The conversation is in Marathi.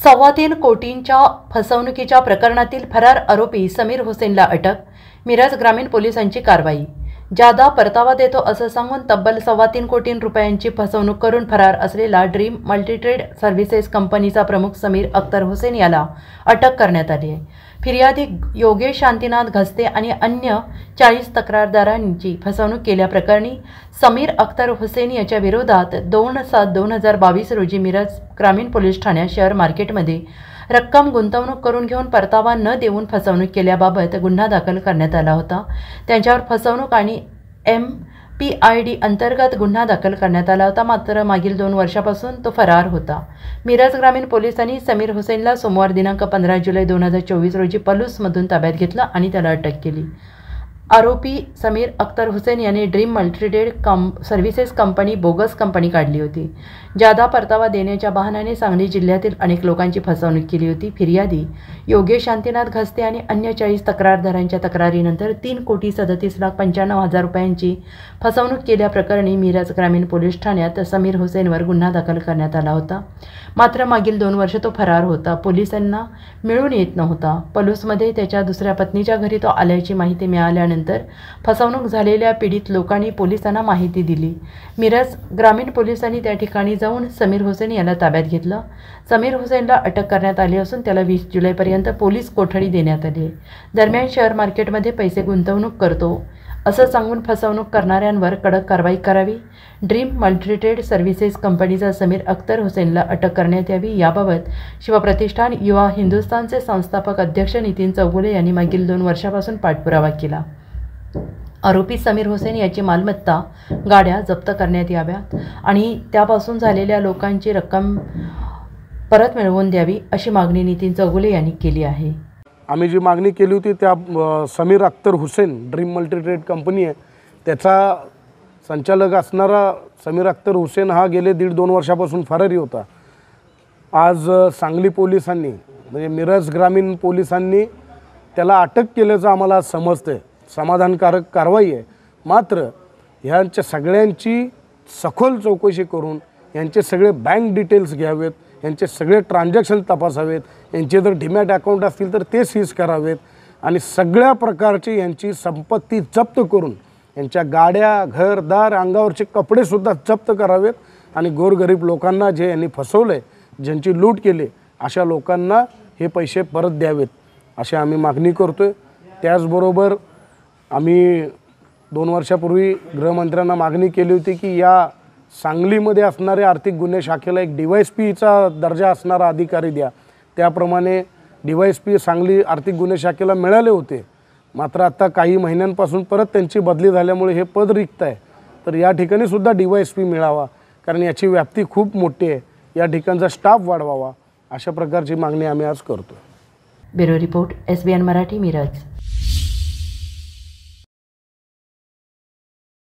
3.25 कोटींच्या फसवणुकीच्या प्रकरणातील फरार आरोपी समीर हुसेनला अटक. मिरज ग्रामीण पोलिसांची कारवाई. जादा परतावा देतो असं सांगून तब्बल 3.25 कोटी रुपयांची फसवणूक करून फरार असलेला ड्रीम मल्टीट्रेड सर्व्हिसेस कंपनीचा प्रमुख समीर अख्तर हुसेन याला अटक करण्यात आली आहे. फिर्यादी योगेश शांतीनाथ घस्ते आणि अन्य 40 तक्रारदारांची फसवणूक केल्याप्रकरणी समीर अख्तर हुसेन याच्या विरोधात 2/7/2022 रोजी मिरज ग्रामीण पोलीस ठाण्यात शेअर मार्केटमध्ये रक्कम गुंतवणूक करून घेऊन परतावा न देऊन फसवणूक केल्याबाबत गुन्हा दाखल करण्यात आला होता. त्यांच्यावर फसवणूक आणि MPID अंतर्गत गुन्हा दाखल करण्यात आला होता. मात्र मागील 2 वर्षापासून तो फरार होता. मिरज ग्रामीण पोलिसांनी समीर हुसेनला सोमवार दिनांक 15 जुलै 2024 रोजी पलूसमधून ताब्यात घेतलं आणि त्याला अटक केली. आरोपी समीर अख्तर हुसेन यांनी dream multitrade services company bogus company काढली होती. जादा परतावा देण्याच्या बहाण्याने सांगली जिल्ह्यातील अनेक लोकांची फसवणूक केली होती. फिर्यादी योगेश शांतीनाथ घस्ते आणि अन्य 40 तक्रारदारांच्या तक्रारीनंतर 3,37,95,000 रुपयांची फसवणूक केल्याप्रकरणी मिरज ग्रामीण पोलीस ठाण्यात समीर हुसेनवर गुन्हा दाखल करण्यात आला होता. मात्र मागील 2 वर्ष तो फरार होता. पोलिसांना मिळून येत नव्हता. पलूसमध्ये त्याच्या दुसऱ्या पत्नीच्या घरी तो आल्याची माहिती मिळाल्यानंतर फसवणूक झालेल्या पीडित लोकांनी पोलिसांना माहिती दिली. मिरज ग्रामीण पोलिसांनी त्या ठिकाणी जाऊन समीर हुसेन याला ताब्यात घेतलं. समीर हुसेनला अटक करण्यात आली असून त्याला 20 जुलैपर्यंत पोलीस कोठडी देण्यात आली आहे. दरम्यान शेअर मार्केटमध्ये पैसे गुंतवणूक करतो असं सांगून फसवणूक करणाऱ्यांवर कडक कारवाई करावी. ड्रीम मल्टीट्रेड सर्व्हिसेस कंपनीचा समीर अख्तर हुसेनला अटक करण्यात यावी याबाबत शिवप्रतिष्ठान युवा हिंदुस्थानचे संस्थापक अध्यक्ष नितीन चौगुले यांनी मागील 2 वर्षापासून पाठपुरावा केला. आरोपी समीर हुसेन याची मालमत्ता गाड्या जप्त करण्यात याव्यात आणि त्यापासून झालेल्या लोकांची रक्कम परत मिळवून द्यावी अशी मागणी नितीन चौगुले यांनी केली आहे. आम्ही जी मागणी केली होती त्या Sameer Akhtar Hussain dream multitrade company आहे त्याचा संचालक असणारा समीर अख्तर हुसेन हा गेले 1.5-2 वर्षापासून फरारी होता. आज सांगली पोलिसांनी म्हणजे मिरज ग्रामीण पोलिसांनी त्याला अटक केल्याचं आम्हाला समजतं. समाधानकारक कारवाई आहे. मात्र ह्यांच्या सगळ्यांची सखोल चौकशी करून यांचे सगळे बँक डिटेल्स घ्यावेत, यांचे सगळे ट्रान्झॅक्शन तपासावेत, यांचे जर डीमॅट अकाउंट असतील तर ते सीज करावेत आणि सगळ्या प्रकारची यांची संपत्ती जप्त करून यांच्या गाड्या, घरदार, अंगावरचे कपडेसुद्धा जप्त करावेत आणि गोरगरीब लोकांना जे यांनी फसवलं आहे, ज्यांची लूट केली अशा लोकांना हे पैसे परत द्यावेत अशी आम्ही मागणी करतो आहे. त्याचबरोबर आम्ही 2 वर्षापूर्वी गृहमंत्र्यांना मागणी केली होती की या सांगलीमध्ये असणारे आर्थिक गुन्हे शाखेला एक DYSPचा दर्जा असणारा अधिकारी द्या. त्याप्रमाणे DYSP सांगली आर्थिक गुन्हे शाखेला मिळाले होते. मात्र आता काही महिन्यांपासून परत त्यांची बदली झाल्यामुळे हे पद रिक्त आहे. तर या ठिकाणी सुद्धा DYSP मिळावा कारण याची व्याप्ती खूप मोठी आहे. या ठिकाणचा स्टाफ वाढवावा अशा प्रकारची मागणी आम्ही आज करतो. Bureau report SBN Marathi Miraj.